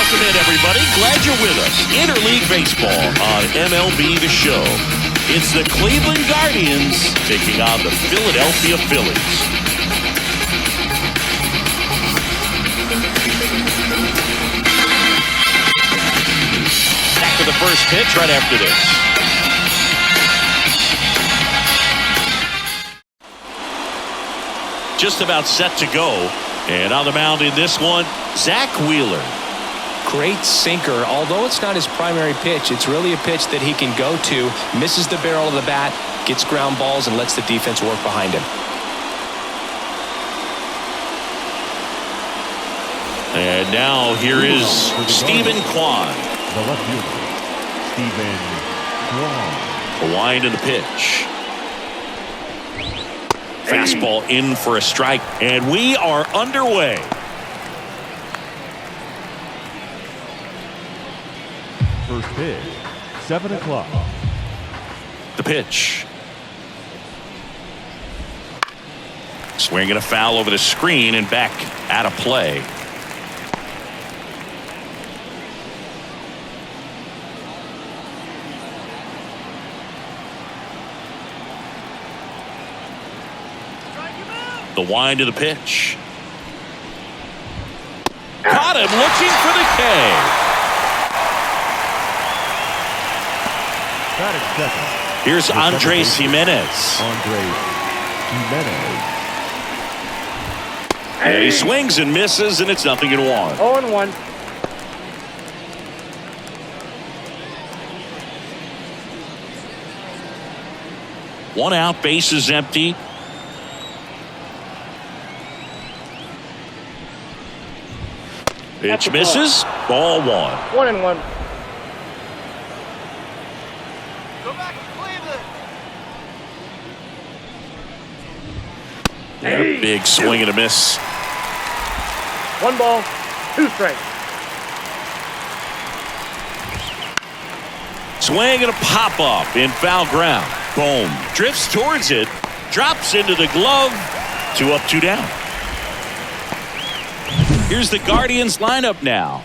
welcome in, everybody. Glad you're with us. Interleague Baseball on MLB The Show. It's the Cleveland Guardians taking on the Philadelphia Phillies. Back to the first pitch right after this. Just about set to go. And on the mound in this one, Zach Wheeler. Great sinker. Although it's not his primary pitch, it's really a pitch that he can go to, misses the barrel of the bat, gets ground balls, and lets the defense work behind him. And now here is Stephen Kwan. The left fielder, Stephen Kwan. A wind in the pitch. Fastball in for a strike, and we are underway. First pitch, 7 o'clock. The pitch. Swinging a foul over the screen and back out of play. The wind of the pitch. Caught him looking for the K. Here's Andres Jimenez. And he swings and misses, and it's 0-1. 0-1. One out, bases empty. Pitch misses. Ball 1. 1-1. Go back to Cleveland. Hey. Big swing and a miss. 1 ball, 2 strikes. Swing and a pop up in foul ground. Boom. Drifts towards it. Drops into the glove. 2 up, 2 down. Here's the Guardians lineup now.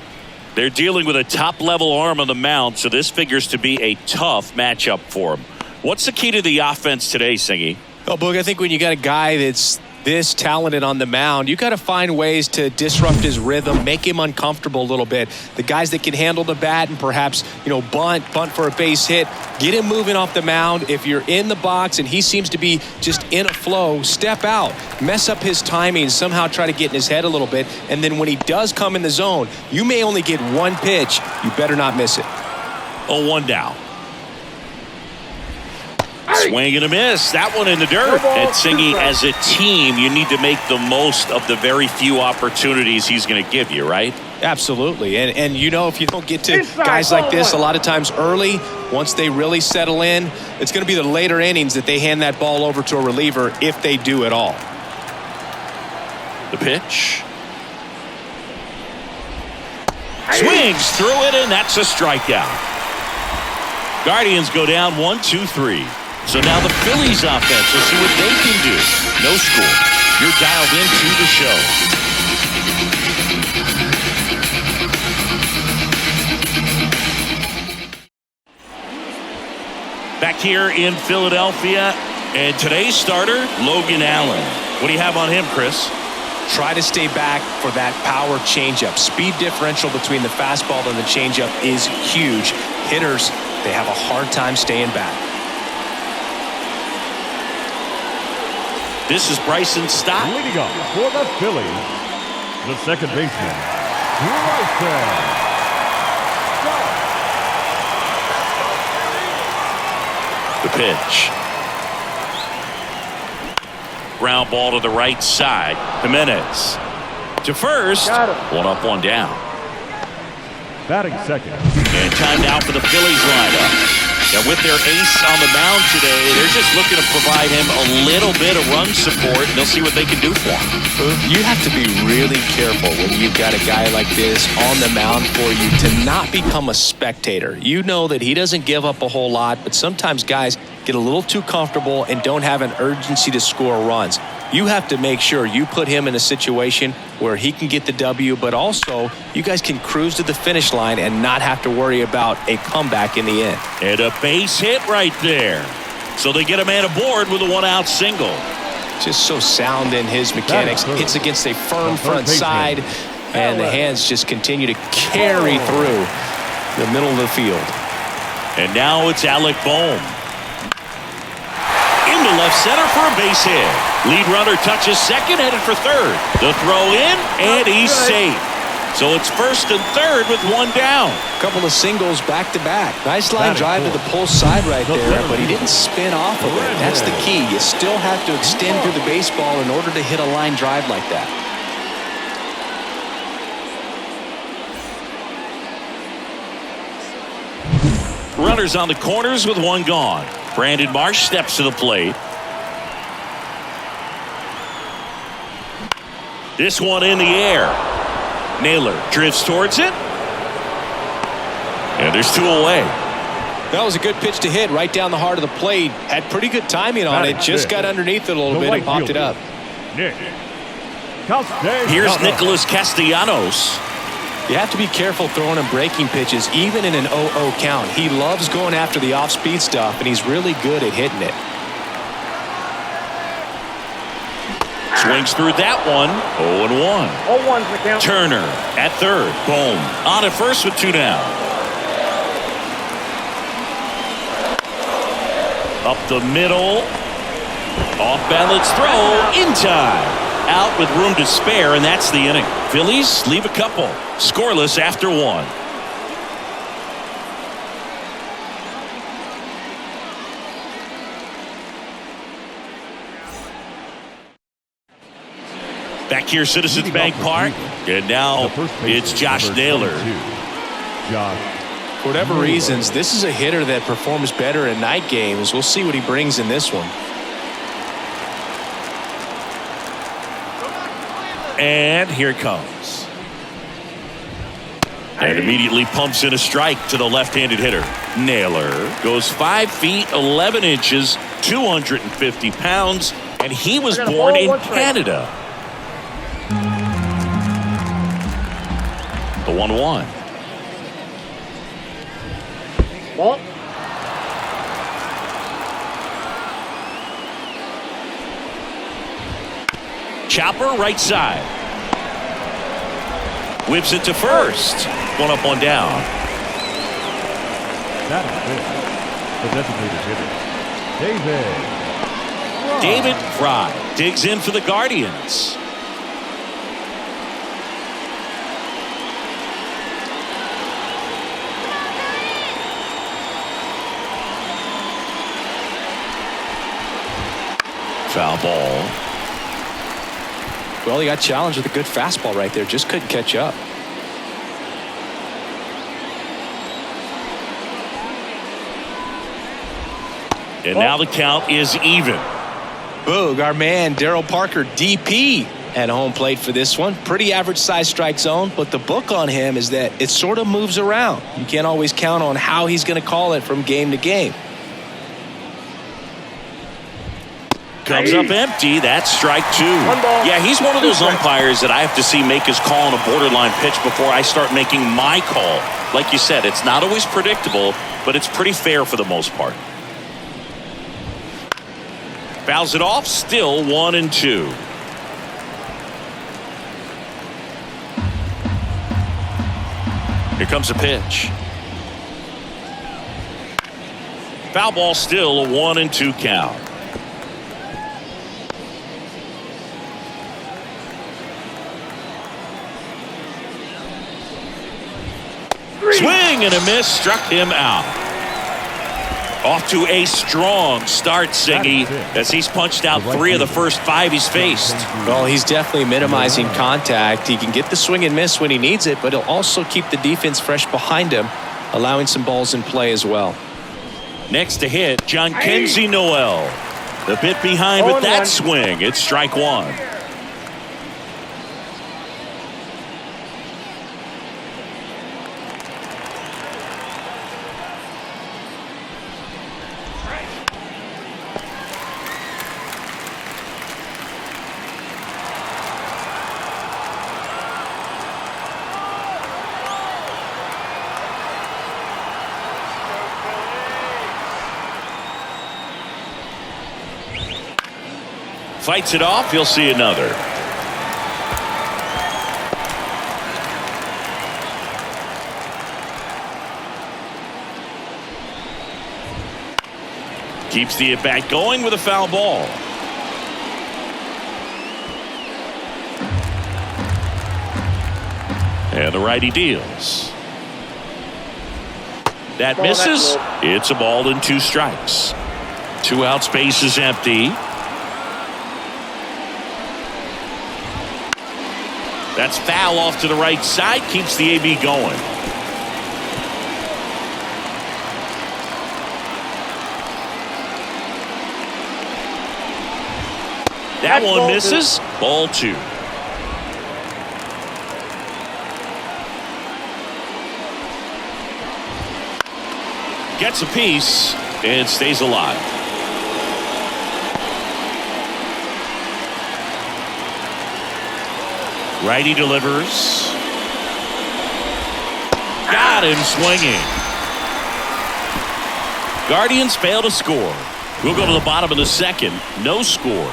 They're dealing with a top-level arm on the mound, so this figures to be a tough matchup for them. What's the key to the offense today, Singy? Oh, Boog, I think when you got a guy that's this talented on the mound, you got to find ways to disrupt his rhythm, make him uncomfortable a little bit. The guys that can handle the bat and perhaps, bunt for a base hit, get him moving off the mound. If you're in the box and he seems to be just in a flow, step out, mess up his timing, somehow try to get in his head a little bit. And then when he does come in the zone, you may only get one pitch. You better not miss it. 0-1 down. Swing and a miss. That one in the dirt. And Singy, as a team, you need to make the most of the very few opportunities he's going to give you, right? Absolutely. And if you don't get to guys like this a lot of times early, once they really settle in, it's going to be the later innings that they hand that ball over to a reliever if they do at all. The pitch. Swings through it, and that's a strikeout. Guardians go down 1-2-3. So now the Phillies offense, we'll see what they can do. No score. You're dialed into the show. Back here in Philadelphia, and today's starter, Logan Allen. What do you have on him, Chris? Try to stay back for that power changeup. Speed differential between the fastball and the changeup is huge. Hitters, they have a hard time staying back. This is Bryson Stott. Leading up for the Phillies, the second baseman, Bryson. The pitch. Ground ball to the right side. Jimenez to first. 1 up, 1 down. Batting second. And time now for the Phillies lineup. Now with their ace on the mound today, they're just looking to provide him a little bit of run support, and they'll see what they can do for him. You have to be really careful when you've got a guy like this on the mound for you to not become a spectator. You know that he doesn't give up a whole lot, but sometimes guys get a little too comfortable and don't have an urgency to score runs. You have to make sure you put him in a situation where he can get the W, but also you guys can cruise to the finish line and not have to worry about a comeback in the end. And a base hit right there. So they get a man aboard with a 1-out single. Just so sound in his mechanics. Hits against a firm front side, and the hands just continue to carry through the middle of the field. And now it's Alec Bohm. Into left center for a base hit. Lead runner touches second, headed for third. The throw in, and he's safe. So it's first and third with one down. Couple of singles back to back. Nice line drive to the pull side right there, but he didn't spin off of it. That's the key. You still have to extend through the baseball in order to hit a line drive like that. Runners on the corners with one gone. Brandon Marsh steps to the plate. This one in the air. Naylor drifts towards it. And there's two away. That was a good pitch to hit right down the heart of the plate. Had pretty good timing on it. Just got underneath it a little bit and popped it up. Here's Nicholas Castellanos. You have to be careful throwing him breaking pitches, even in an 0-0 count. He loves going after the off-speed stuff, and he's really good at hitting it. Swings through that one. 0-1. 0-1's the count. Turner at third. Boom. On at first with two down. Up the middle. Off balance throw. In time. Out with room to spare, and that's the inning. Phillies leave a couple. Scoreless after one. Back here, Citizens Bank Park, and now it's Josh Naylor. For whatever reasons, this is a hitter that performs better in night games. We'll see what he brings in this one. And here it comes. And immediately pumps in a strike to the left-handed hitter. Naylor goes 5 feet 11 inches, 250 pounds, and he was born in Canada. The 1-1. Ball. Chopper right side. Whips it to first. One up, one down. That is it. The designated hitter, David Fry digs in for the Guardians. Foul ball. Well, he got challenged with a good fastball right there. Just couldn't catch up. And now the count is even. Boog, our man, Darryl Parker, DP at home plate for this one. Pretty average size strike zone, but the book on him is that it sort of moves around. You can't always count on how he's going to call it from game to game. Comes up empty. That's strike two. Yeah, he's one of those umpires that I have to see make his call on a borderline pitch before I start making my call. Like you said, it's not always predictable, but it's pretty fair for the most part. Fouls it off. Still 1-2. Here comes a pitch. Foul ball, still a 1-2 count. Swing and a miss, struck him out. Off to a strong start, Siggy, as he's punched out 3 of the first 5 he's faced. Well, he's definitely minimizing contact. He can get the swing and miss when he needs it, but he'll also keep the defense fresh behind him, allowing some balls in play as well. Next to hit, John Kenzie Noel. The bit behind with that swing. It's strike one. Fights it off. He'll see another. Keeps the at-bat going with a foul ball. And the righty deals. That misses. It's a ball and 2 strikes. 2 outs, base is empty. That's foul off to the right side. Keeps the AB going. That one misses. Ball 2. Gets a piece and stays alive. Righty delivers. Got him swinging. Guardians fail to score. We'll go to the bottom of the second. No score.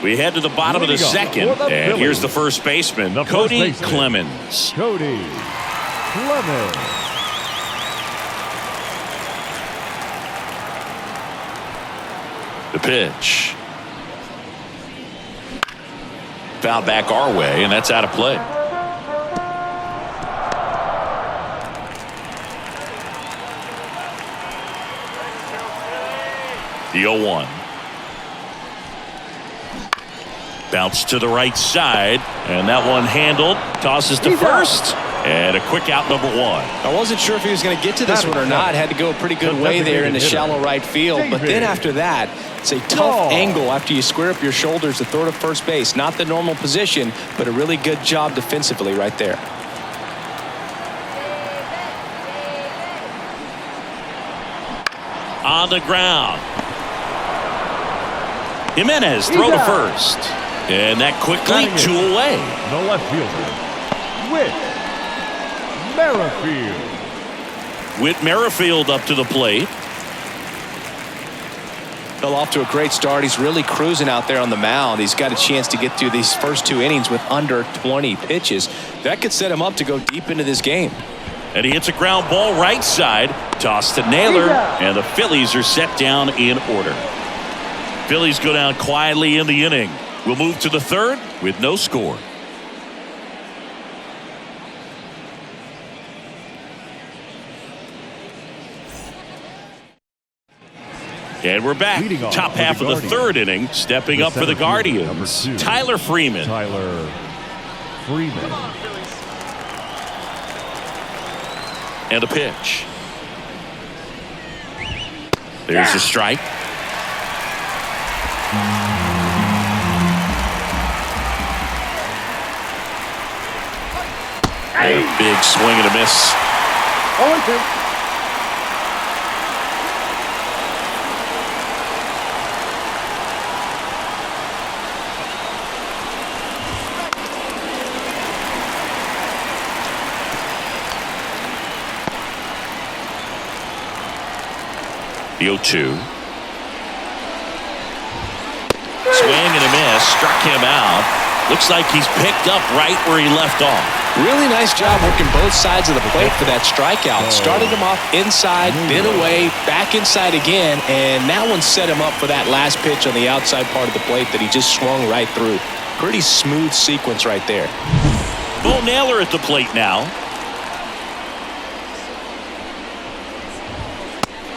We head to the bottom of the second, and here's the first baseman, Cody Clemens. Cody Clemens. The pitch. Foul back our way, and that's out of play. The 0-1. Bounce to the right side, and that one handled. Tosses to first, and a quick out, number 1. I wasn't sure if he was going to get to this one or not. Had to go a pretty good way there in the shallow right field. But then after that, it's a tough angle after you square up your shoulders to throw to first base. Not the normal position, but a really good job defensively right there. On the ground. Jimenez throw to first. And that quickly 2 away. The left fielder, Whit Merrifield. Whit Merrifield up to the plate. Fell off to a great start. He's really cruising out there on the mound. He's got a chance to get through these first 2 innings with under 20 pitches. That could set him up to go deep into this game. And he hits a ground ball right side. Toss to Naylor. And the Phillies are set down in order. Phillies go down quietly in the inning. We'll move to the third with no score. And we're back. Top half of the third inning. Stepping up for the Guardians, Tyler Freeman. And a pitch. There's a strike. And a big swing and a miss. 0-2. The 0-2. Swing and a miss. Struck him out. Looks like he's picked up right where he left off. Really nice job working both sides of the plate for that strikeout. Started him off inside, then away, back inside again, and that one set him up for that last pitch on the outside part of the plate that he just swung right through. Pretty smooth sequence right there. Bo Naylor at the plate now.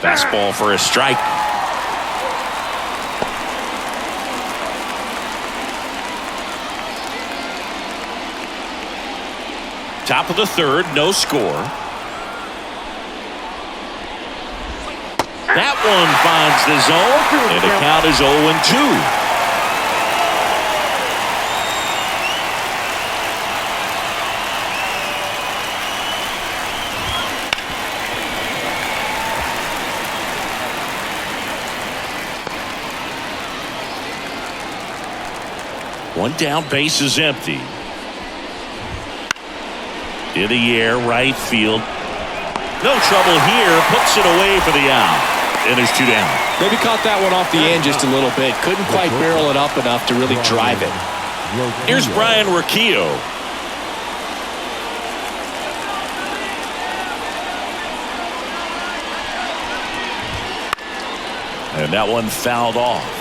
Fastball for a strike. Top of the third, no score. That one finds the zone, and the count is 0-2. One down, base is empty. In the air, right field. No trouble here. Puts it away for the out. And there's 2 down. Maybe caught that one off the end just a little bit. Couldn't quite barrel it up enough to really drive it. Here's Brian Riccio. And that one fouled off.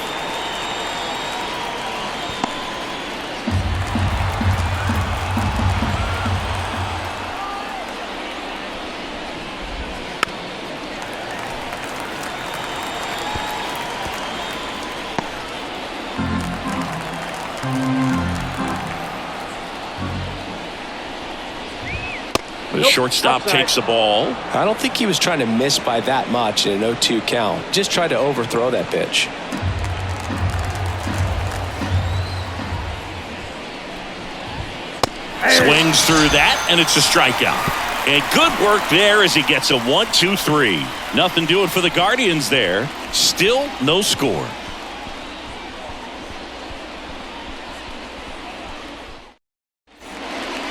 The shortstop takes the ball. I don't think he was trying to miss by that much in an 0-2 count. Just tried to overthrow that pitch. Swings through that, and it's a strikeout. And good work there as he gets a 1-2-3. Nothing doing for the Guardians there. Still no score.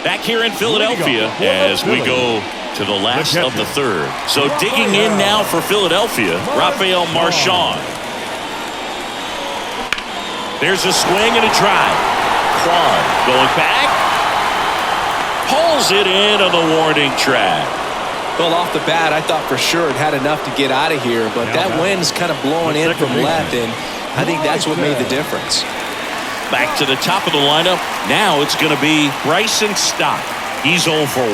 Back here in Philadelphia as we go to the last of the third. So digging in now for Philadelphia, Rafael Marchand. There's a swing and a drive. Kwan going back. Pulls it in on the warning track. Well, off the bat, I thought for sure it had enough to get out of here, but that wind's kind of blowing in from left, and I think that's what made the difference. Back to the top of the lineup. Now it's going to be Bryson Stott. He's 0 for 1.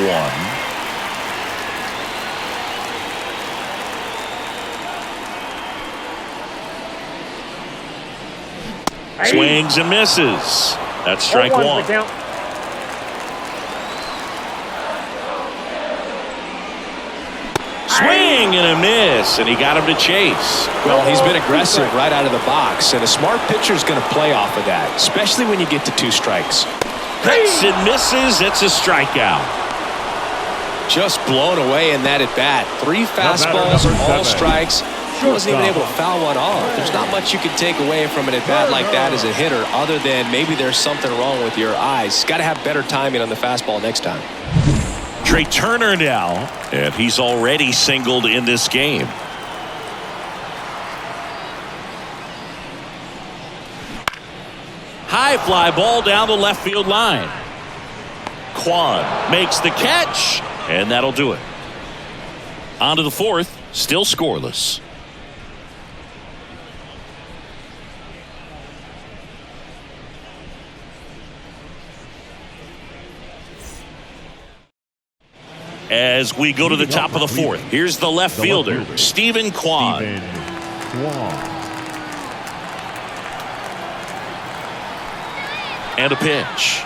Swings and misses. That's strike 1. Swing and a miss, and he got him to chase. Well, he's been aggressive right out of the box, and a smart pitcher is going to play off of that, especially when you get to 2 strikes. Hits and misses. It's a strikeout. Just blown away in that at bat. 3 fastballs, all strikes. He wasn't even able to foul one off. There's not much you can take away from an at bat like that as a hitter, other than maybe there's something wrong with your eyes. Got to have better timing on the fastball next time. Trey Turner now, and he's already singled in this game. High fly ball down the left field line. Kwan makes the catch, and that'll do it. On to the 4th, still scoreless. As we go to the top of the 4th, here's the left fielder, Stephen Kwan. And a pitch.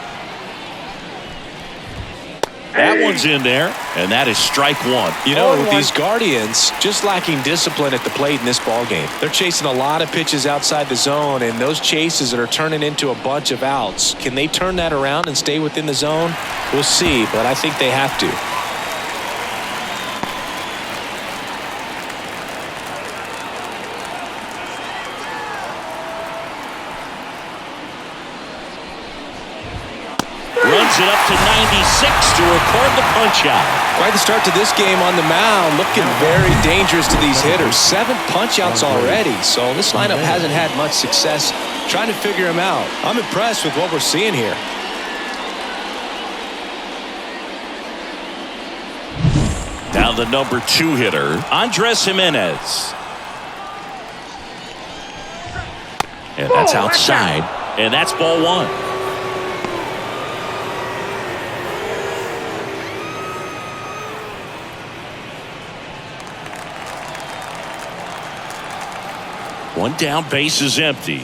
That one's in there, and that is strike 1. You know, with these Guardians just lacking discipline at the plate in this ballgame. They're chasing a lot of pitches outside the zone, and those chases that are turning into a bunch of outs. Can they turn that around and stay within the zone? We'll see, but I think they have to. It up to 96 to record the punch out. Quite the start to this game on the mound. Looking very dangerous to these hitters. 7 punch outs already. So this lineup hasn't had much success trying to figure him out. I'm impressed with what we're seeing here. Now the number 2 hitter, Andres Jimenez. And that's outside. And that's ball 1. One down, base is empty.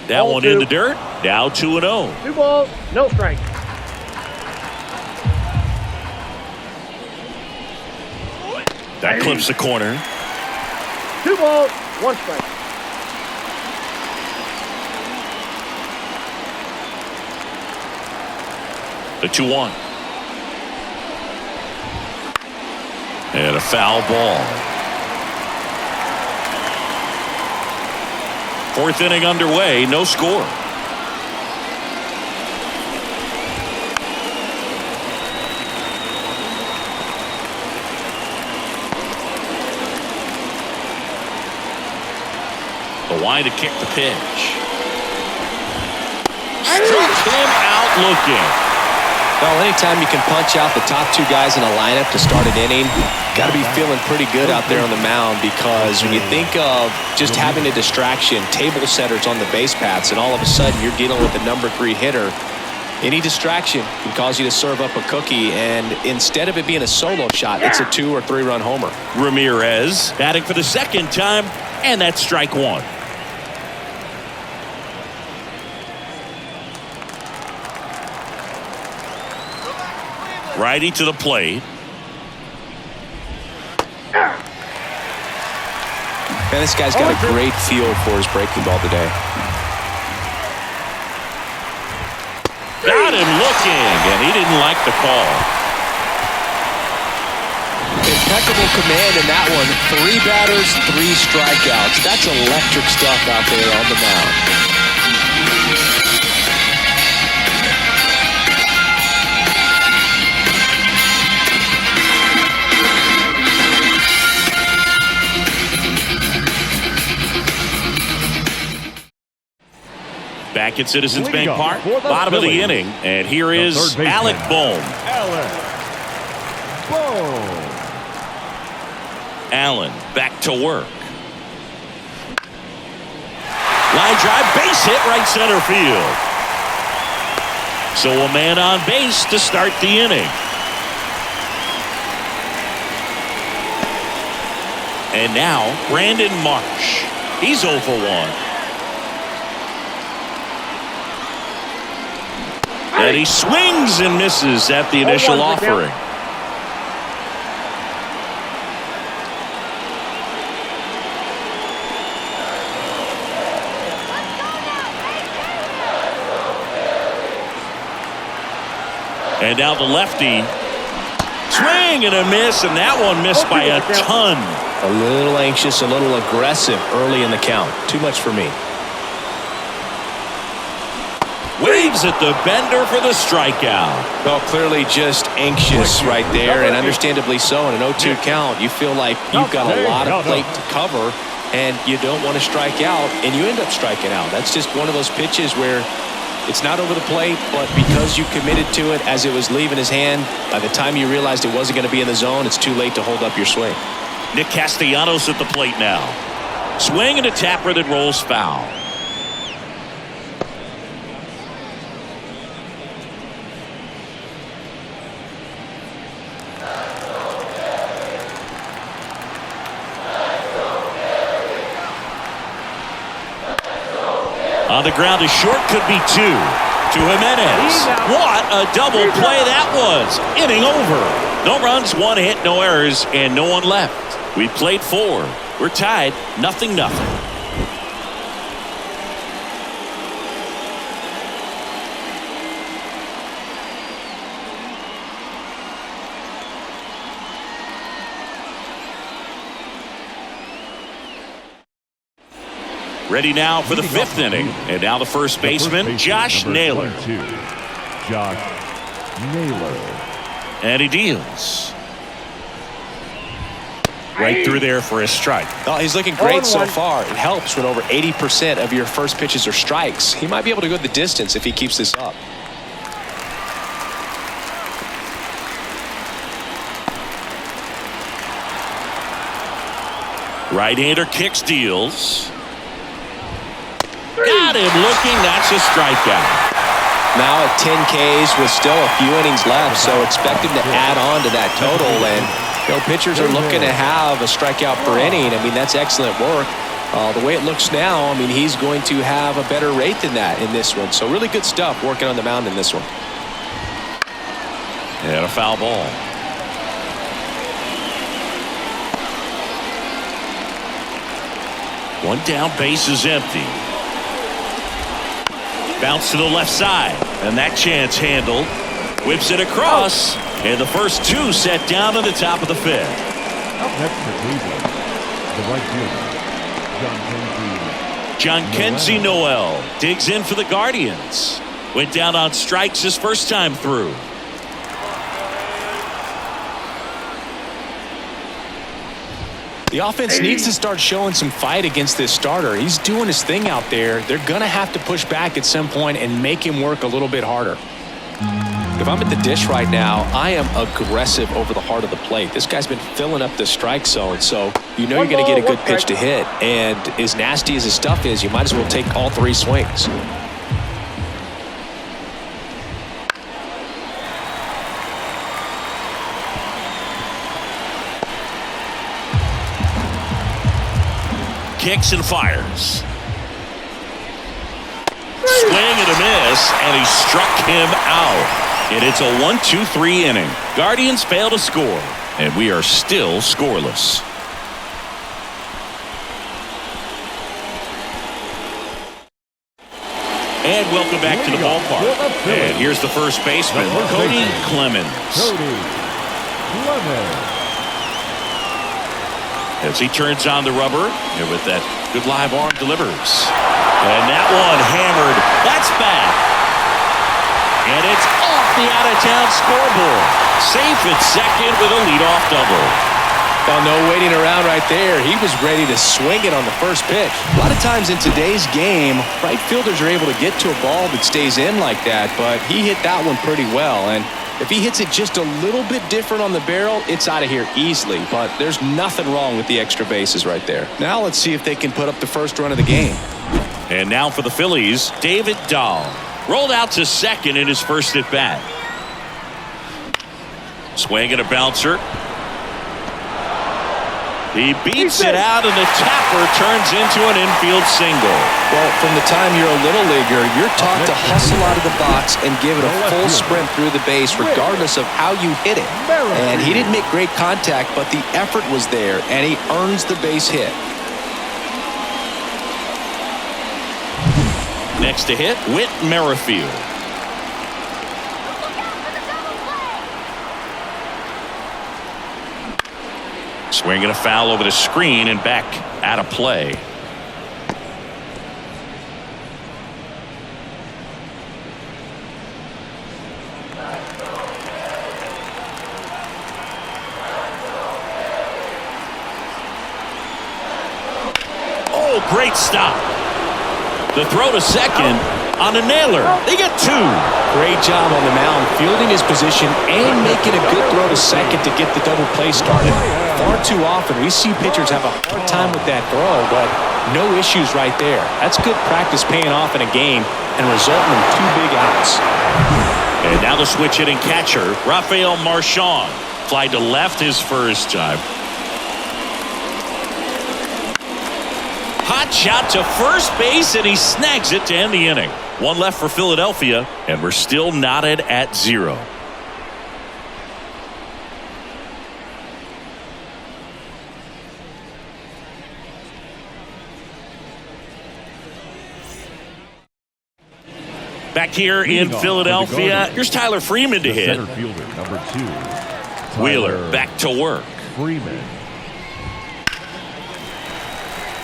That one in the dirt. Now 2-0. 2 balls, no strike. That clips the corner. 2 balls, 1 strike. The 2-1. And a foul ball. 4th inning underway, no score. Why to kick the pitch. Struck him out looking. Well, anytime you can punch out the top two guys in a lineup to start an inning, got to be feeling pretty good out there on the mound, because when you think of just having a distraction, table setters on the base paths, and all of a sudden you're dealing with the number 3 hitter, any distraction can cause you to serve up a cookie, and instead of it being a solo shot, it's a 2 or 3 run homer. Ramirez batting for the second time, and that's strike 1. Righty to the plate. Man, this guy's got a great feel for his breaking ball today. Got him looking, and he didn't like the call. Impeccable command in that one. 3 batters, 3 strikeouts. That's electric stuff out there on the mound. Back at Citizens Bank Park, bottom of the inning, and here is Alec Bohm. Allen back to work. Line drive, base hit, right center field. So a man on base to start the inning. And now Brandon Marsh. He's 0 for 1. And he swings and misses at the initial offering. And now the lefty. Swing and a miss, and that one missed by a ton. A little anxious, a little aggressive early in the count. Too much for me. Waves at the bender for the strikeout. Well, clearly just anxious right there, and understandably so. In an 0-2 count, you feel like you've got a lot of plate to cover, and you don't want to strike out, and you end up striking out. That's just one of those pitches where it's not over the plate, but because you committed to it as it was leaving his hand, by the time you realized it wasn't going to be in the zone, it's too late to hold up your swing. Nick Castellanos at the plate now. Swing and a tapper that rolls foul. On the ground, a short could be 2 to Jimenez. What a double play that was. Inning over. No runs, 1 hit, no errors, and no one left. We played 4. We're tied, 0-0. Ready now for the 5th inning. And now the first baseman, Josh Naylor. Josh Naylor. And he deals. Right through there for a strike. Oh, he's looking great so far. It helps when over 80% of your first pitches are strikes. He might be able to go the distance if he keeps this up. Right-hander kicks, deals. Got him looking. That's a strikeout. Now at 10 Ks with still a few innings left, so expect him to add on to that total. And pitchers are looking to have a strikeout per inning. I mean, that's excellent work. The way it looks now, I mean, he's going to have a better rate than that in this one. So really good stuff working on the mound in this one. And a foul ball. One down, base is empty. Bounce to the left side, and that chance handled. Whips it across, and the first 2 set down to the top of the 5th. Up next for Cleveland, the right fielder, John Kenzie Noel digs in for the Guardians. Went down on strikes his first time through. The offense needs to start showing some fight against this starter. He's doing his thing out there. They're going to have to push back at some point and make him work a little bit harder. If I'm at the dish right now, I am aggressive over the heart of the plate. This guy's been filling up the strike zone, so you know you're going to get a good pitch to hit. And as nasty as his stuff is, you might as well take all 3 swings. Kicks and fires. Swing and a miss, and he struck him out. And it's a 1-2-3 inning. Guardians fail to score, and we are still scoreless. And welcome back to the ballpark. And here's the first baseman, Cody Clemens. As he turns on the rubber, and with that good live arm delivers. And that one hammered. That's back. And it's off the out-of-town scoreboard. Safe at second with a leadoff double. Well, no waiting around right there. He was ready to swing it on the first pitch. A lot of times in today's game, right fielders are able to get to a ball that stays in like that, but he hit that one pretty well. And if he hits it just a little bit different on the barrel, it's out of here easily. But there's nothing wrong with the extra bases right there. Now let's see if they can put up the first run of the game. And now for the Phillies, David Dahl. Rolled out to second in his first at bat. Swing and a bouncer. He beats it out, and the tapper turns into an infield single. Well, from the time you're a little leaguer, you're taught to hustle out of the box and give it a full sprint through the base regardless of how you hit it. And he didn't make great contact, but the effort was there, and he earns the base hit. Next to hit, Whit Merrifield. Swinging a foul over the screen and back out of play. Oh, great stop. The throw to second on a nailer. They get 2. Great job on the mound, fielding his position and making a good throw to second to get the double play started. Far too often we see pitchers have a hard time with that throw, but no issues right there. That's good practice paying off in a game and resulting in 2 big outs. And now the switch hitting catcher, Rafael Marchand. Fly to left his first time. Hot shot to first base, and he snags it to end the inning. 1 left for Philadelphia, and we're still knotted at 0. Back here in Philadelphia, here's Tyler Freeman to hit. Center fielder, number 2. Wheeler back to work. Freeman.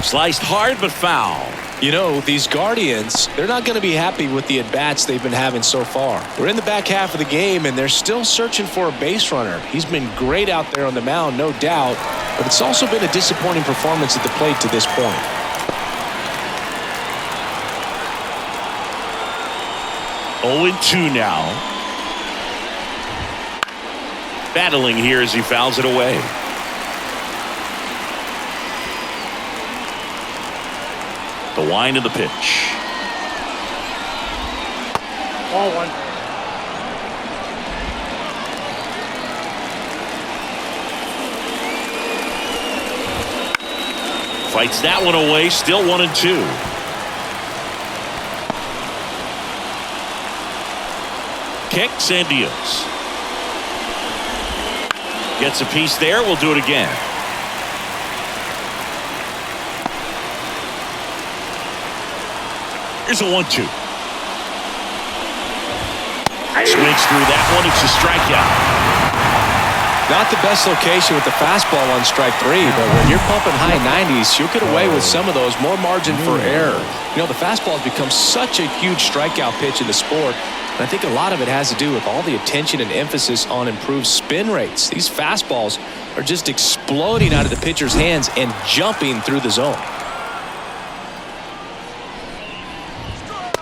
Sliced hard but foul. You know, these Guardians, they're not going to be happy with the at-bats they've been having so far. We're in the back half of the game, and they're still searching for a base runner. He's been great out there on the mound, no doubt, but it's also been a disappointing performance at the plate to this point. Oh, 2 now. Battling here as he fouls it away. The wind of the pitch. Ball 1. Fights that one away. Still 1-2. Kicks and deals. Gets a piece there. We'll do it again. Here's a 1-2. Swings through that one. It's a strikeout. Not the best location with the fastball on strike 3, but when you're pumping high 90s, you'll get away with some of those. More margin for error. You know, the fastball has become such a huge strikeout pitch in the sport. And I think a lot of it has to do with all the attention and emphasis on improved spin rates. These fastballs are just exploding out of the pitcher's hands and jumping through the zone.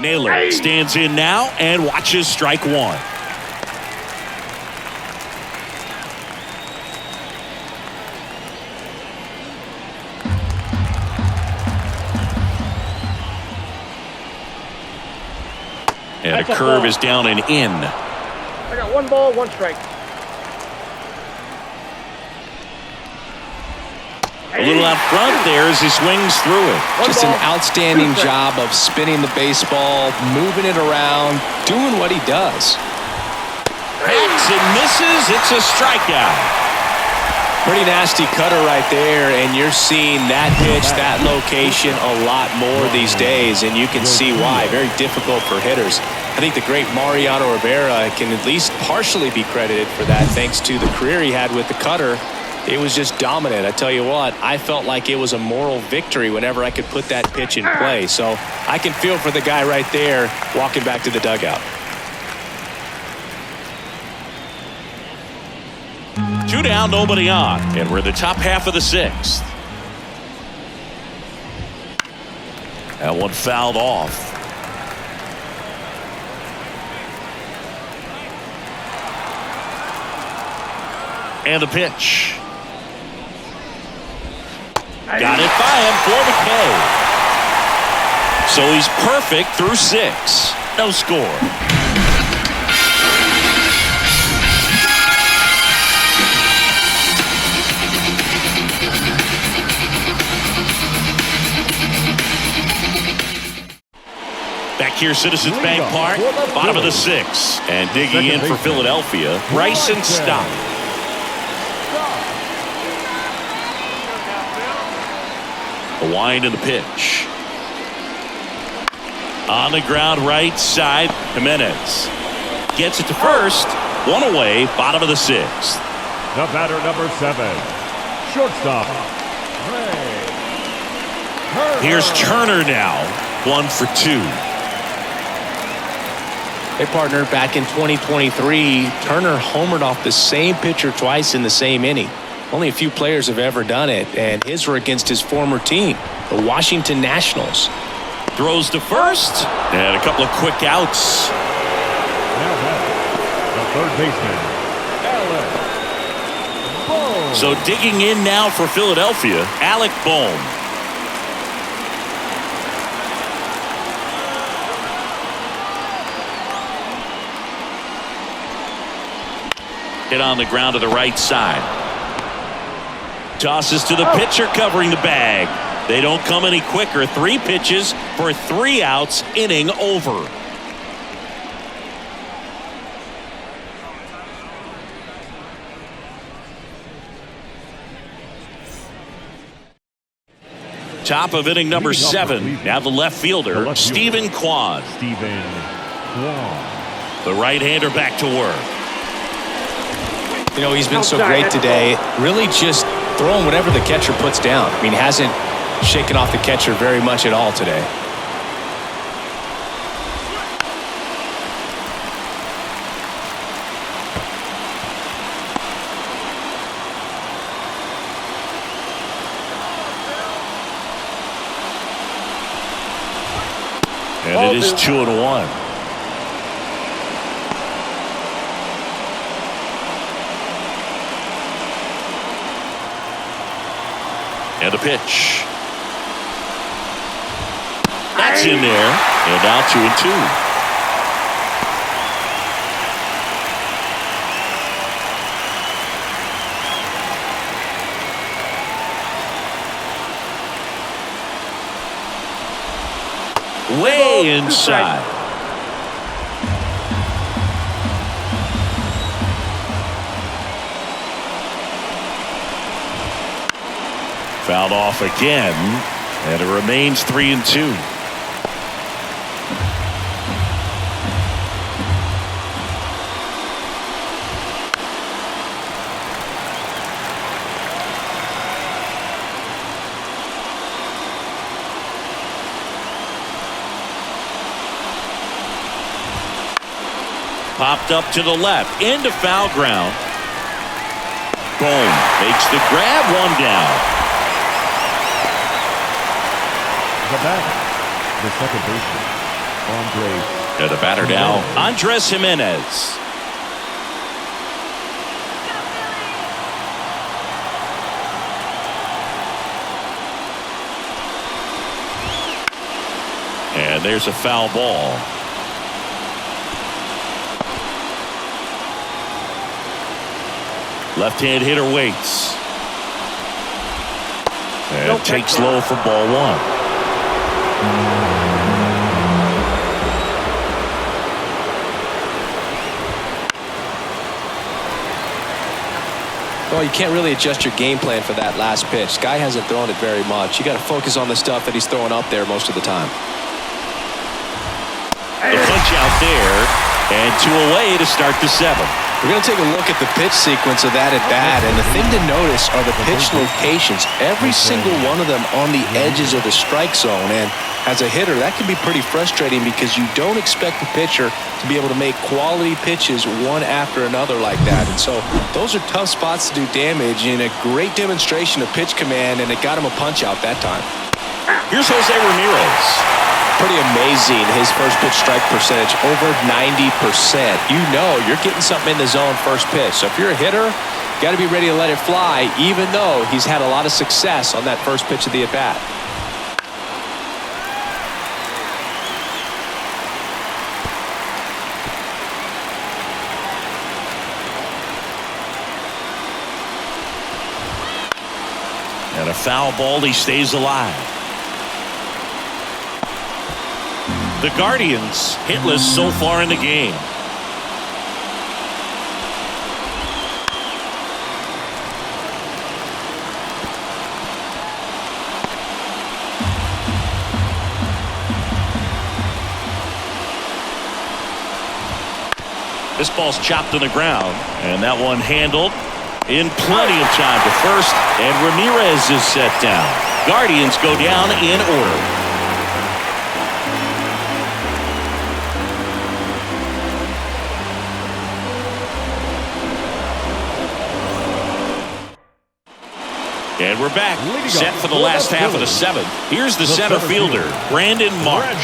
Naylor stands in now and watches strike 1. And a curve is down and in. I got 1 ball, 1 strike. A little out front there as he swings through it. Just an outstanding job of spinning the baseball, moving it around, doing what he does. Hacks and misses. It's a strikeout. Pretty nasty cutter right there, and you're seeing that pitch, that location a lot more these days, and you can see why. Very difficult for hitters. I think the great Mariano Rivera can at least partially be credited for that thanks to the career he had with the cutter. It was just dominant. I tell you what, I felt like it was a moral victory whenever I could put that pitch in play. So I can feel for the guy right there walking back to the dugout. 2 down, nobody on, and we're in the top half of the 6th. That one fouled off. And the pitch. Got it by him for McKay. So he's perfect through 6. No score. Back here, Citizens Bank Park, bottom of the 6th. And digging in for Philadelphia, Bryson Stott. The wind and the pitch. On the ground right side, Jimenez gets it to first. 1 away, bottom of the 6th. The batter, number 7, shortstop, Ray. Here's Turner now, 1 for 2. Hey, partner, back in 2023, Turner homered off the same pitcher twice in the same inning. Only a few players have ever done it, and his were against his former team, the Washington Nationals. Throws to first, and a couple of quick outs. Now back, the third baseman, Alec Bohm. So digging in now for Philadelphia, Alec Bohm. Hit on the ground to the right side. Tosses to the pitcher covering the bag. They don't come any quicker. 3 pitches for 3 outs, inning over. Top of inning number 7. Now the left fielder, Stephen Kwan. The right-hander back to work. You know, he's been so great today. Really just throwing whatever the catcher puts down. I mean, hasn't shaken off the catcher very much at all today. And it is 2-1. And the pitch. That's in there. And now 2-2. Way inside. Fouled off again, and it remains 3-2. Popped up to the left, into foul ground. Boom, makes the grab, one down. The batter, the second baseman, Andres. And the batter now, Andres Jimenez. And there's a foul ball. Left-hand hitter waits. And takes low for ball one. Well, you can't really adjust your game plan for that last pitch. Guy hasn't thrown it very much. You got to focus on the stuff that he's throwing up there most of the time. The punch out there, and 2 away to start the 7th. We're going to take a look at the pitch sequence of that at bat, and the thing to notice are the pitch locations. Every single one of them on the edges of the strike zone, and as a hitter, that can be pretty frustrating because you don't expect the pitcher to be able to make quality pitches one after another like that. And so those are tough spots to do damage, and a great demonstration of pitch command, and it got him a punch out that time. Here's Jose Ramirez. Pretty amazing, his first pitch strike percentage, over 90%. You know you're getting something in the zone first pitch. So if you're a hitter, got to be ready to let it fly, even though he's had a lot of success on that first pitch of the at-bat. And a foul ball, he stays alive. The Guardians hitless so far in the game. This ball's chopped to the ground, and that one handled in plenty of time to first, and Ramirez is set down. Guardians go down in order. And we're back, set for the last half of the 7th. Here's the center fielder, Brandon March.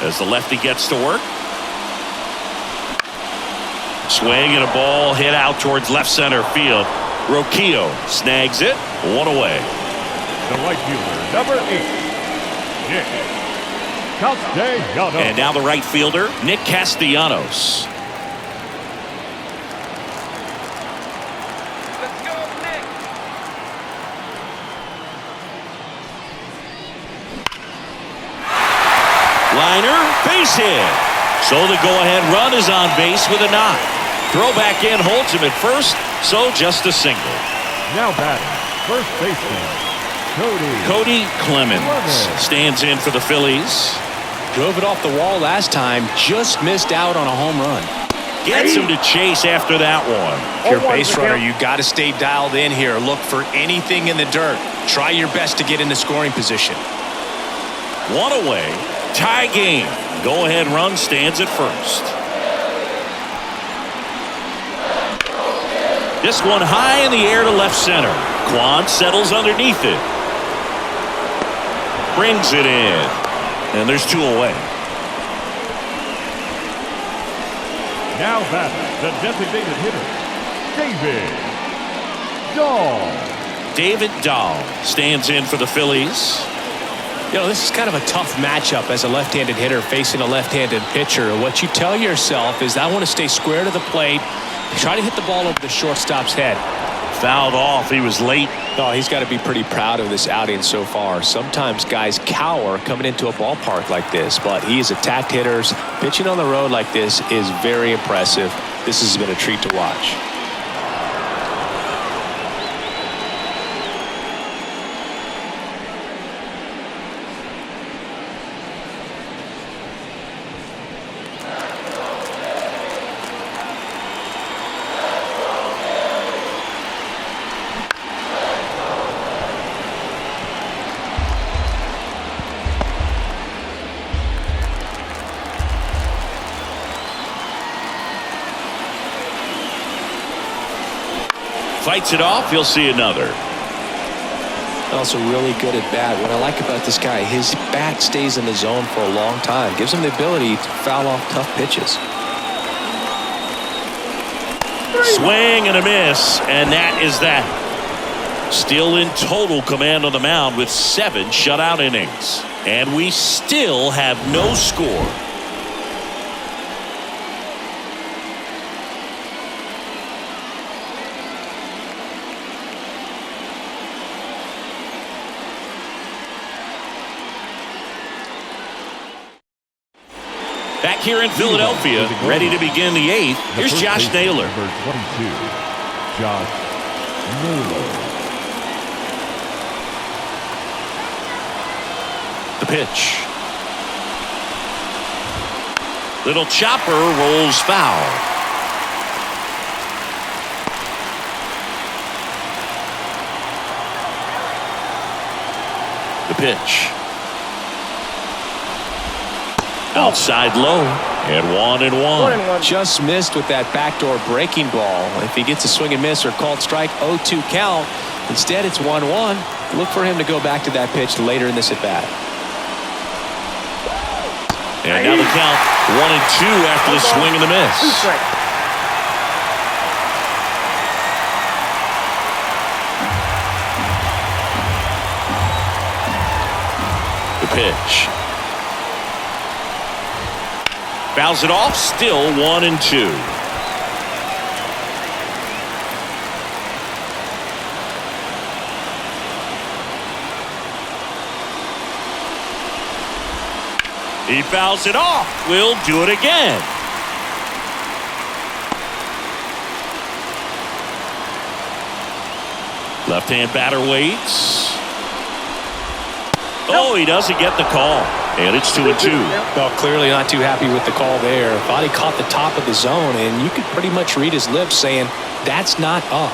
As the lefty gets to work. Swing and a ball hit out towards left center field. Roquillo snags it, 1 away. The right fielder, number 8, Nick Castellanos. And now the right fielder, Nick Castellanos. Liner, base hit. So the go-ahead run is on base with a knock. Throw back in holds him at first, so just a single. Now batting, first baseman, Cody Clemens stands in for the Phillies. Drove it off the wall last time, just missed out on a home run. Gets him to chase after that one. If you're a base runner, you got to stay dialed in here. Look for anything in the dirt. Try your best to get into scoring position. 1 away. Tie game. Go-ahead run stands at first. This one high in the air to left center. Quan settles underneath it. Brings it in. And there's 2 away. Now batting, the designated hitter, David Dahl. David Dahl stands in for the Phillies. You know, this is kind of a tough matchup as a left-handed hitter facing a left-handed pitcher. What you tell yourself is, I want to stay square to the plate, try to hit the ball over the shortstop's head. Fouled off. He was late. Oh, he's got to be pretty proud of this outing so far. Sometimes guys cower coming into a ballpark like this, but he has attacked hitters. Pitching on the road like this is very impressive. This has been a treat to watch. Fights it off. He'll see another. Also really good at bat. What I like about this guy, his bat stays in the zone for a long time. Gives him the ability to foul off tough pitches. Swing and a miss, and that is that. Still in total command on the mound with 7 shutout innings. And we still have no score. Back here in Philadelphia, ready to begin the 8th. Here's Josh Naylor. Number 22, Josh Naylor. The pitch. Little chopper rolls foul. The pitch. Outside low, and 1-1. Just missed with that backdoor breaking ball. If he gets a swing and miss or called strike, 0-2 count. Instead, it's 1-1. Look for him to go back to that pitch later in this at bat. And now the count 1-2 after the swing and the miss. The pitch. Fouls it off, still 1-2. He fouls it off. We'll do it again. Left-hand batter waits. Oh, he doesn't get the call. And it's 2-2. Well, clearly not too happy with the call there. Thought he caught the top of the zone, and you could pretty much read his lips saying, that's not up.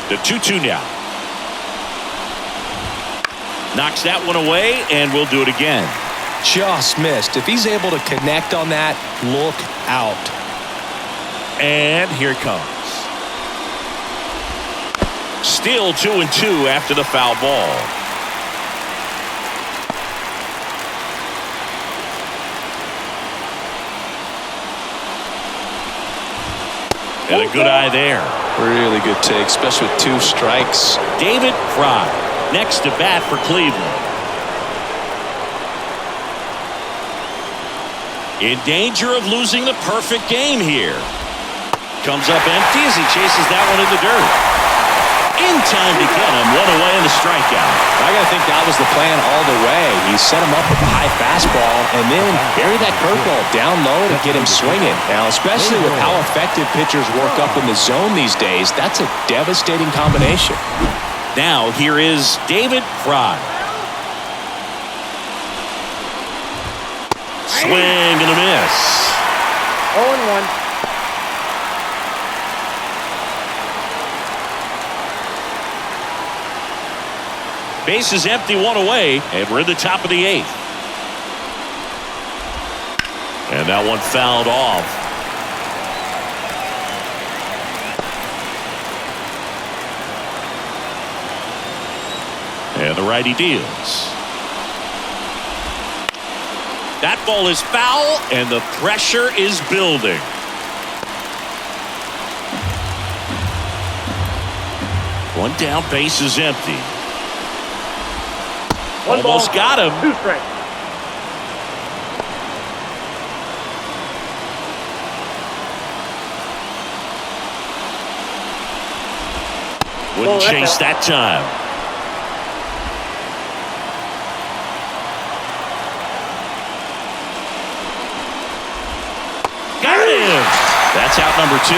The 2-2 now. Knocks that one away, and we'll do it again. Just missed. If he's able to connect on that, look out. And here it comes. Still 2-2 after the foul ball. And a good eye there. Really good take, especially with 2 strikes. David Fry next to bat for Cleveland. In danger of losing the perfect game here. Comes up empty as he chases that one in the dirt. In time to get him, 1 away in the strikeout. I got to think that was the plan all the way. He set him up with a high fastball and then bury that curveball down low to get him swinging. Now, especially with how effective pitchers work up in the zone these days, that's a devastating combination. Now, here is David Fry. Swing and a miss. 0-1. Base is empty, 1 away, and we're in the top of the 8th. And that one fouled off. And the righty deals. That ball is foul, and the pressure is building. One down, base is empty. Almost got him. 2 strikes. Wouldn't chase that time. Got him. That's out number 2.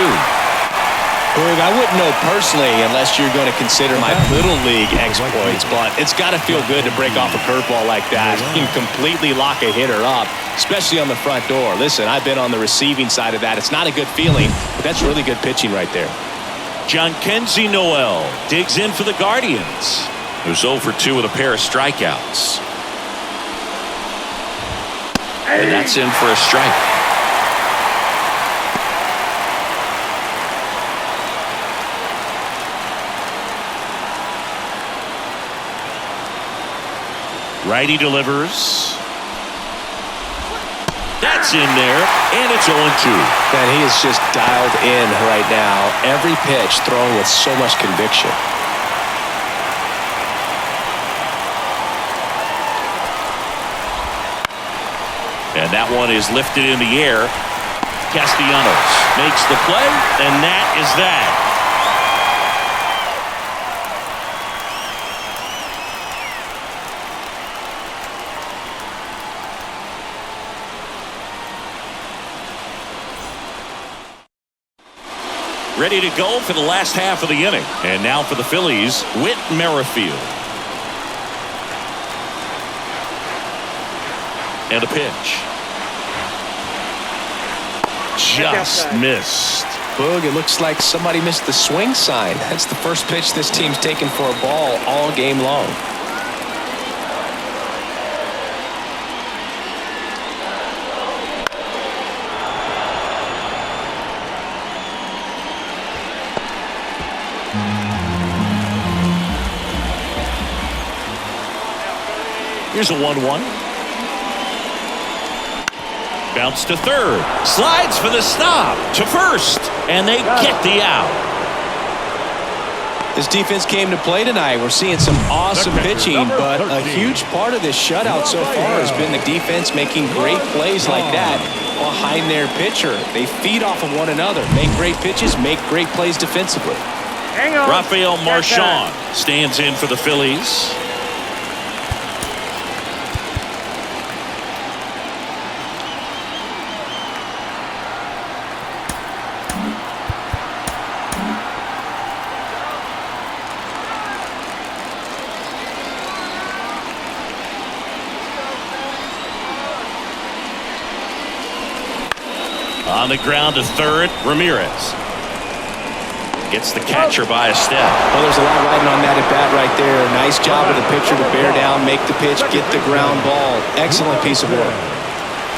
Berg, I wouldn't know personally unless you're going to consider my Little League exploits, but it's got to feel good to break off a curveball like that. You can completely lock a hitter up, especially on the front door. Listen, I've been on the receiving side of that. It's not a good feeling, but that's really good pitching right there. Kenzie Noel digs in for the Guardians, who's 0 for 2 with a pair of strikeouts. And that's in for a strike. Righty delivers. That's in there, and it's 0-2. Man, he is just dialed in right now. Every pitch thrown with so much conviction. And that one is lifted in the air. Castellanos makes the play, and that is that. Ready to go for the last half of the inning. And now for the Phillies, Whit Merrifield. And a pitch. Just missed. Boog, it looks like somebody missed the swing sign. That's the first pitch this team's taken for a ball all game long. Here's a 1-1. Bounce to third. Slides for the stop. To first. And they get the out. This defense came to play tonight. We're seeing some awesome pitching, but a huge part of this shutout so far has been the defense making great plays like that behind their pitcher. They feed off of one another, make great pitches, make great plays defensively. Hang on. Rafael Marchand stands in for the Phillies. On the ground to third, Ramirez gets the catcher by a step. Well, there's a lot riding on that at bat right there. Nice job of the pitcher to bear down, make the pitch, get the ground ball. Excellent piece of work.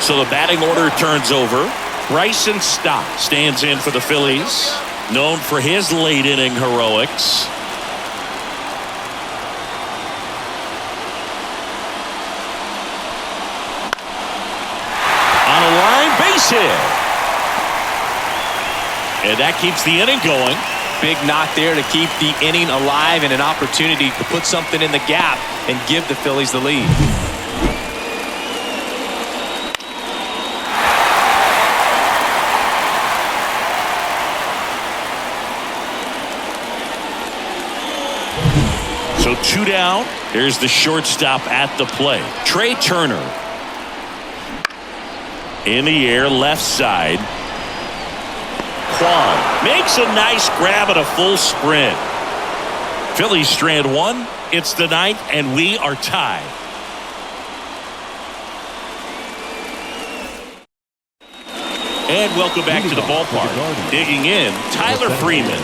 So the batting order turns over. Bryson Stott stands in for the Phillies, known for his late inning heroics. On a line, base hit. And that keeps the inning going. Big knock there to keep the inning alive and an opportunity to put something in the gap and give the Phillies the lead. So 2 down. Here's the shortstop at the plate. Trey Turner. In the air, left side. Kwan makes a nice grab at a full sprint. Phillies strand 1. It's the 9th, and we are tied. And welcome back to the ballpark. Digging in, Tyler Freeman.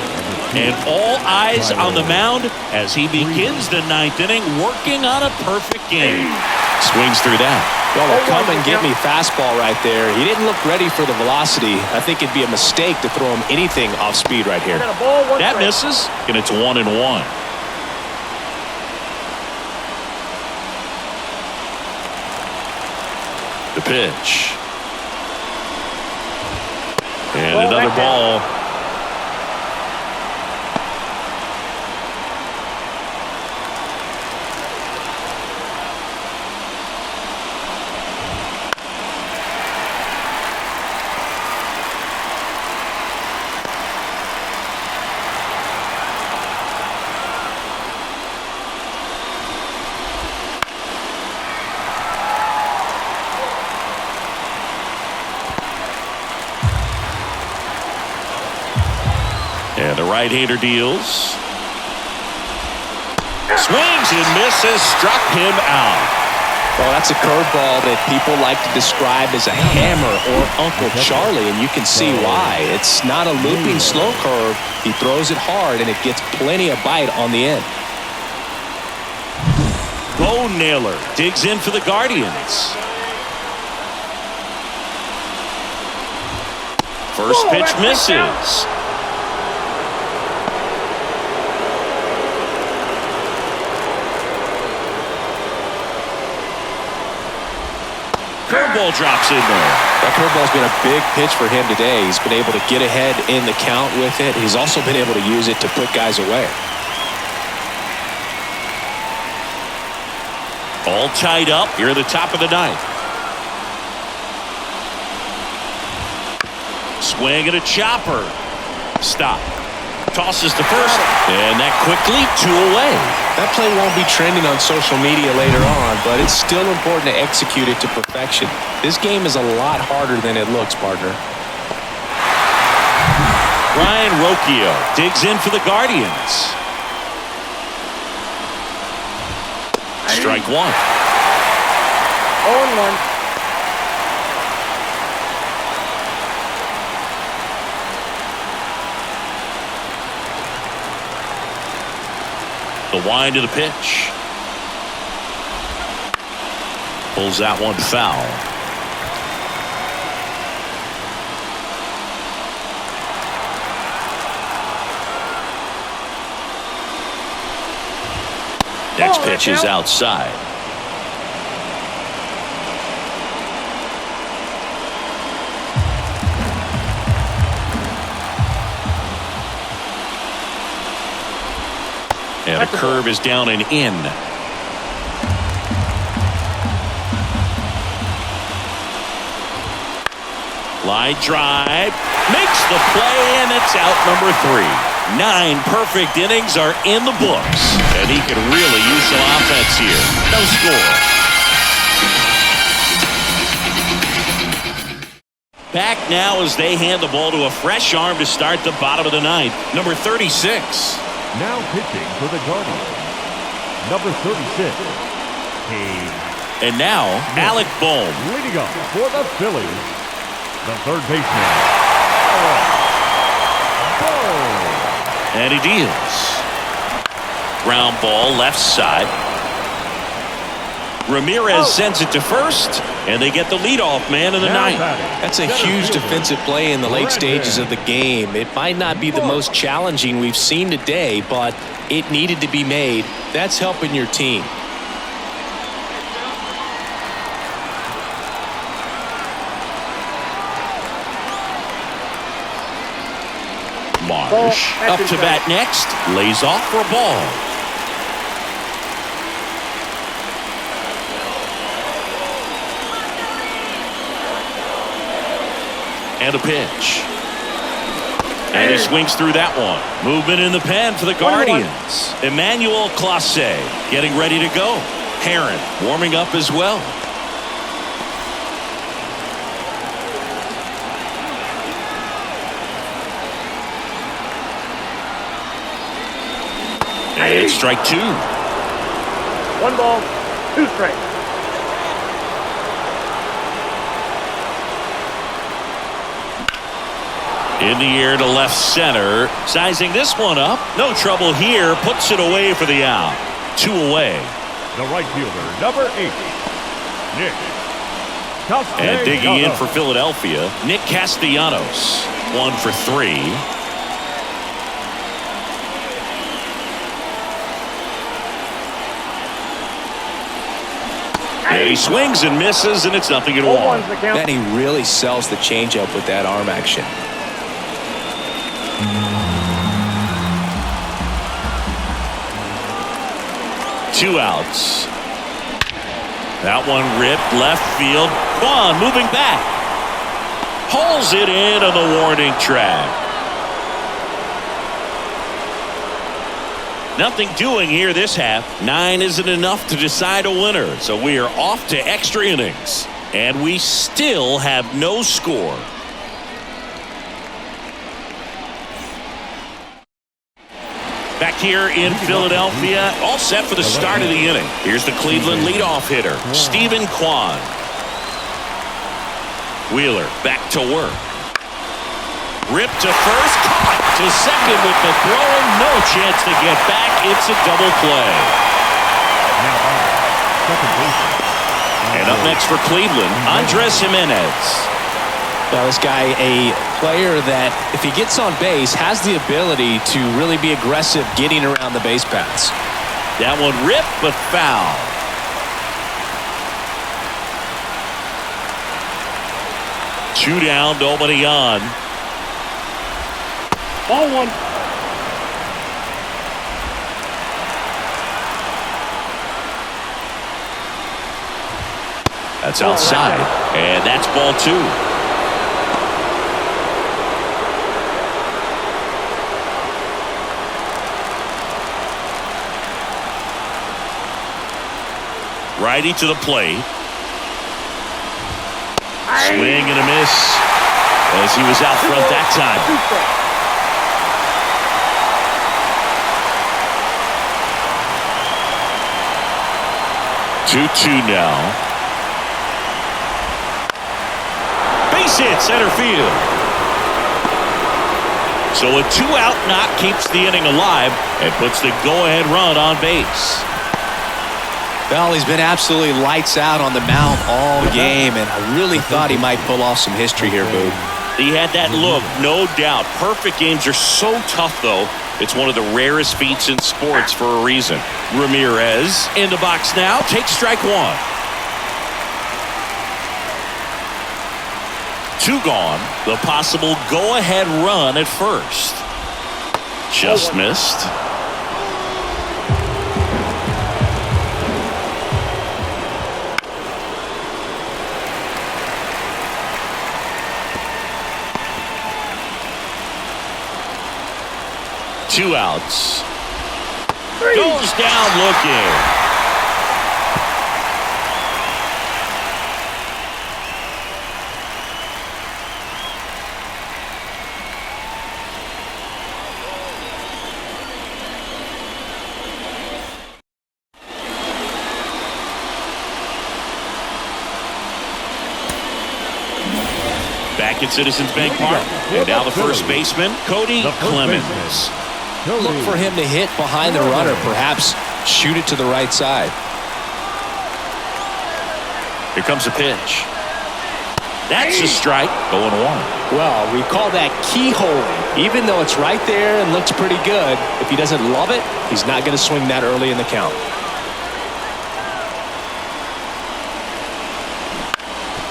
And all eyes on the mound as he begins the 9th inning, working on a perfect game. Swings through that. Well, come and get me fastball right there. He didn't look ready for the velocity. I think it'd be a mistake to throw him anything off speed right here. That misses, and it's 1-1. The pitch. And another ball. And the right-hander deals. Swings and misses, struck him out. Well, that's a curveball that people like to describe as a hammer or Uncle Charlie, and you can see why. It's not a looping slow curve. He throws it hard, and it gets plenty of bite on the end. Bo Naylor digs in for the Guardians. First pitch misses. Curveball drops in there. That curveball's been a big pitch for him today. He's been able to get ahead in the count with it. He's also been able to use it to put guys away. All tied up here at the top of the ninth. Swing and a chopper. Stop. Tosses to first, and that quickly 2 away. That play won't be trending on social media later on, but it's still important to execute it to perfection. This game is a lot harder than it looks, partner. Ryan Rocchio digs in for the Guardians. Strike one. 0-1. The wind of the pitch. Pulls that one foul. Next pitch is outside. And a curve is down and in. Line drive. Makes the play, and it's out number 3. 9 perfect innings are in the books. And he could really use some offense here. No score. Back now as they hand the ball to a fresh arm to start the bottom of the ninth. Number 36. Now pitching for the Guardians, number 36, Cade. And now, Alec Bohm. Leading up for the Phillies, the third baseman, Bohm. And he deals. Ground ball left side. Ramirez sends it to first, and they get the leadoff man in the ninth. That's a huge defensive play in the late stages of the game. It might not be the most challenging we've seen today, but it needed to be made. That's helping your team. Marsh up to bat next. Lays off for a ball. And a pitch. And he swings through that one. Movement in the pen for the Guardians. Emmanuel Clase getting ready to go. Heron warming up as well. And it's strike 2. 1 ball, 2 strikes. In the air to left center. Sizing this one up. No trouble here. Puts it away for the out. 2 away. The right fielder, number 8, Nick Castellanos. And digging in for Philadelphia, Nick Castellanos. 1 for 3. And he swings and misses, and it's 0-1. And he really sells the changeup with that arm action. Two outs. That one ripped left field. Kwan moving back. Hauls it in on the warning track. Nothing doing here this half. 9 isn't enough to decide a winner, so we are off to extra innings. And we still have no score. Back here in Philadelphia, all set for the start of the inning. Here's the Cleveland leadoff hitter, Stephen Kwan. Wheeler back to work. Ripped to first, caught to second with the throw, and no chance to get back. It's a double play. And up next for Cleveland, Andres Jimenez. Well, this guy, a player that, if he gets on base, has the ability to really be aggressive getting around the base paths. That one ripped, but foul. Two down, nobody on. Ball one. That's outside, and that's ball two. Righty to the plate. Swing and a miss as he was out front that time. 2-2 now. Base hit center field. So a 2-out knock keeps the inning alive and puts the go-ahead run on base. Well, he's been absolutely lights out on the mound all game, and I really thought he might pull off some history here, Boo. He had that look, no doubt. Perfect games are so tough, though. It's one of the rarest feats in sports for a reason. Ramirez in the box now. Takes strike one. 2 gone. The possible go-ahead run at first. Just missed. Two outs. Goes down looking. Back at Citizens Bank Park. And now the first baseman, Cody Clemens. Look for him to hit behind the runner, perhaps shoot it to the right side. Here comes a pitch. That's a strike, going 1. Well, we call that keyholing. Even though it's right there and looks pretty good, if he doesn't love it, he's not going to swing that early in the count.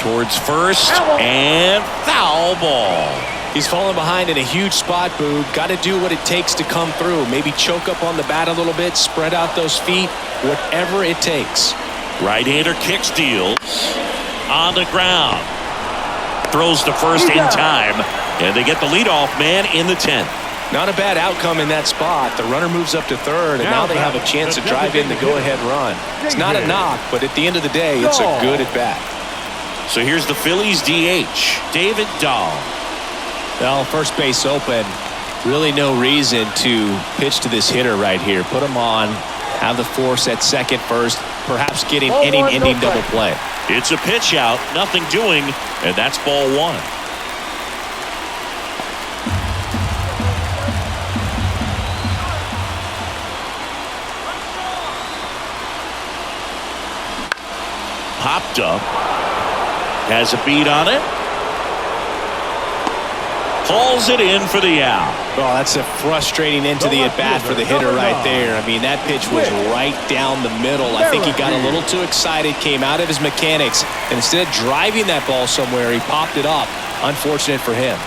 Towards first, and foul ball. He's falling behind in a huge spot, Boo. Got to do what it takes to come through. Maybe choke up on the bat a little bit, spread out those feet, whatever it takes. Right-hander kick steals on the ground. Throws to first in time, and they get the leadoff man in the 10th. Not a bad outcome in that spot. The runner moves up to third, and now they have a chance to drive in the go-ahead run. It's not a knock, but at the end of the day, it's a good at-bat. So here's the Phillies DH, David Dahl. Well, first base open. Really no reason to pitch to this hitter right here. Put him on, have the force at second first, perhaps getting inning-ending double play. It's a pitch out, nothing doing, and that's ball 1. Popped up. Has a beat on it. Hauls it in for the out. Well, that's a frustrating end to the at-bat for the hitter right there. I mean, that pitch was right down the middle. I think he got a little too excited, came out of his mechanics, and instead of driving that ball somewhere, he popped it up. Unfortunate for him.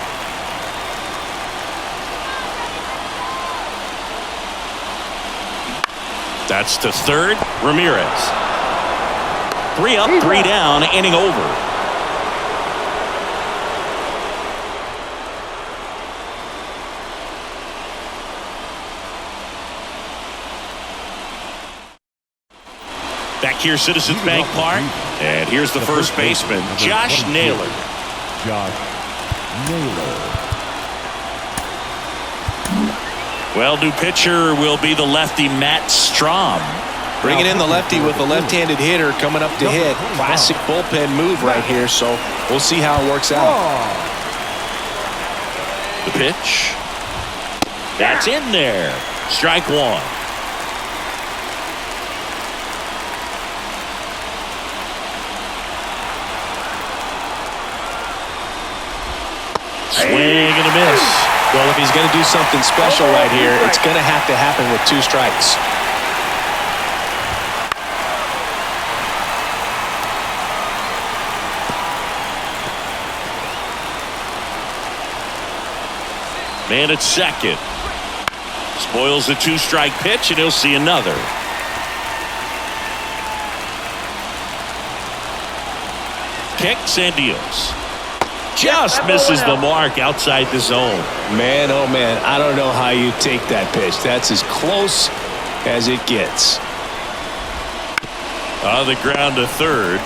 That's to third, Ramirez. 3 up, 3 down, inning over. Back here, Citizens Bank Park. And here's the first baseman, Josh Naylor. Josh Naylor. Well, new pitcher will be the lefty Matt Strahm. Bringing in the lefty with a left-handed hitter coming up to hit. Classic bullpen move right here, so we'll see how it works out. The pitch. That's in there. Strike one. Swing and a miss. Well, if he's going to do something special right here, it's going to have to happen with 2 strikes. Man at second. Spoils the 2-strike pitch, and he'll see another. Kicks and deals. Just misses the mark outside the zone. Man, oh man, I don't know how you take that pitch. That's as close as it gets. On the ground to third.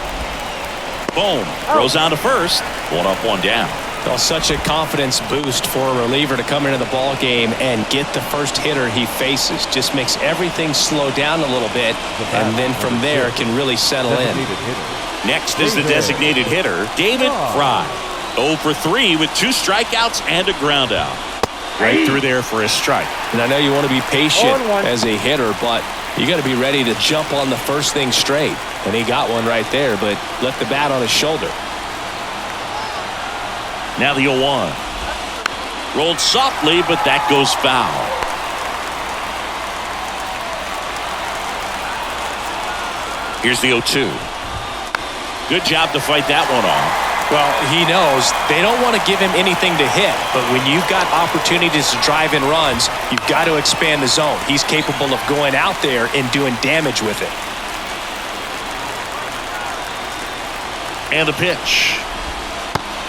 Boom. Throws on to first. 1 up, 1 down. Well, such a confidence boost for a reliever to come into the ball game and get the first hitter he faces. Just makes everything slow down a little bit, and then from there can really settle in. Next is the designated hitter, David Fry. 0 for 3 with 2 strikeouts and a ground out. Right through there for a strike. And I know you want to be patient as a hitter, but you got to be ready to jump on the first thing straight. And he got one right there, but left the bat on his shoulder. Now the 0-1. Rolled softly, but that goes foul. Here's the 0-2. Good job to fight that one off. Well, he knows they don't want to give him anything to hit, but when you've got opportunities to drive in runs, you've got to expand the zone. He's capable of going out there and doing damage with it. And the pitch.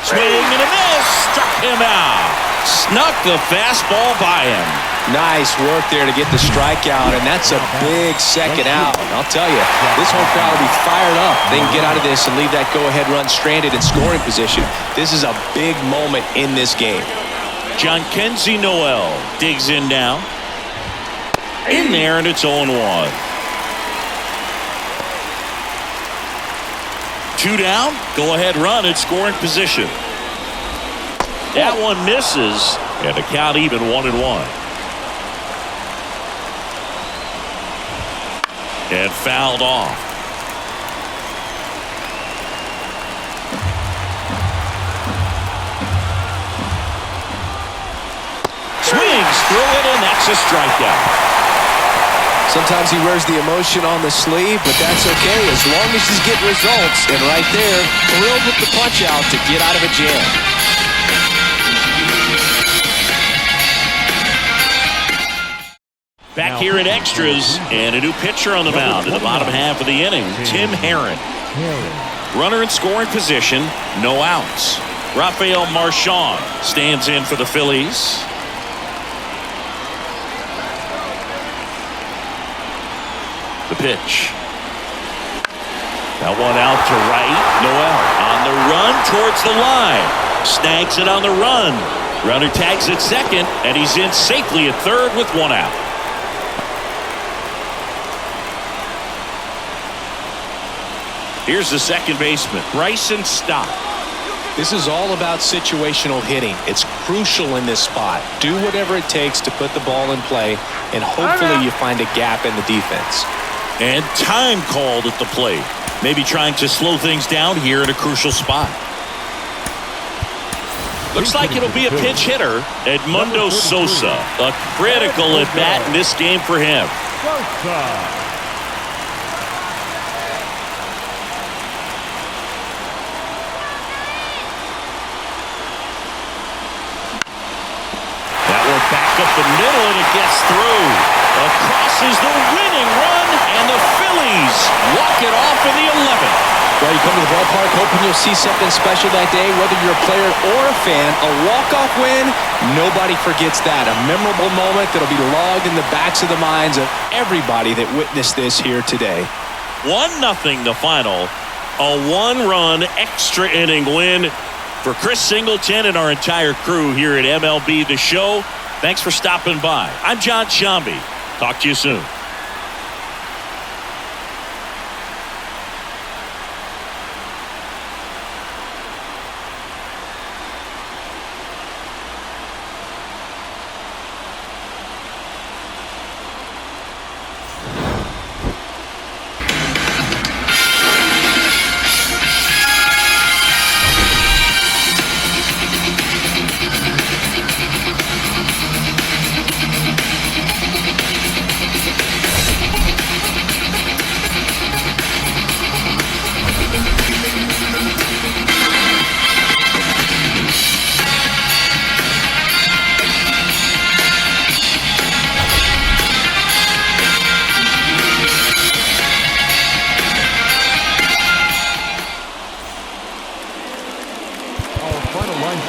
Swing and a miss. Struck him out. Snuck the fastball by him. Nice work there to get the strikeout, and that's a big second out. And I'll tell you, this whole crowd will be fired up. They can get out of this and leave that go-ahead run stranded in scoring position. This is a big moment in this game. John Kenzie Noel digs in now. In there, and it's 0-1. 2 down, go-ahead run at scoring position. That one misses, and the count even 1-1. And fouled off. Swings through it, and that's a strikeout. Sometimes he wears the emotion on the sleeve, but that's okay as long as he's getting results. And right there, thrilled with the punch out to get out of a jam. Back here in extras, and a new pitcher on the mound in the bottom half of the inning, Tim Herron. Runner in scoring position, no outs. Rafael Marchand stands in for the Phillies. The pitch. That one out to right. Noel on the run towards the line. Snags it on the run. Runner tags at second, and he's in safely at third with 1 out. Here's the second baseman, Bryson Stott. This is all about situational hitting. It's crucial in this spot. Do whatever it takes to put the ball in play, and hopefully you find a gap in the defense. And time called at the plate. Maybe trying to slow things down here in a crucial spot. Looks like it'll be a pinch hitter, Edmundo Sosa. A critical at bat in this game for him. Back up the middle, and it gets through. Across is the winning run, and the Phillies walk it off in the 11th. Well, you come to the ballpark hoping you'll see something special that day, whether you're a player or a fan. A walk-off win, nobody forgets that. A memorable moment that'll be logged in the backs of the minds of everybody that witnessed this here today. 1-0 the final. A 1-run extra inning win for Chris Singleton and our entire crew here at MLB The Show. Thanks for stopping by. I'm John Shambi. Talk to you soon.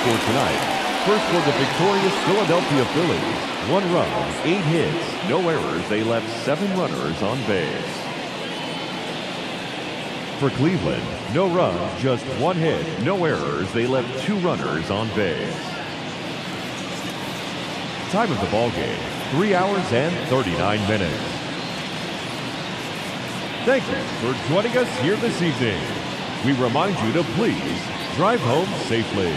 For tonight, first for the victorious Philadelphia Phillies, 1 run, 8 hits, no errors. They left 7 runners on base. For Cleveland, no runs, just 1 hit, no errors. They left 2 runners on base. Time of the ball game, 3 hours and 39 minutes. Thank you for joining us here this evening. We remind you to please drive home safely.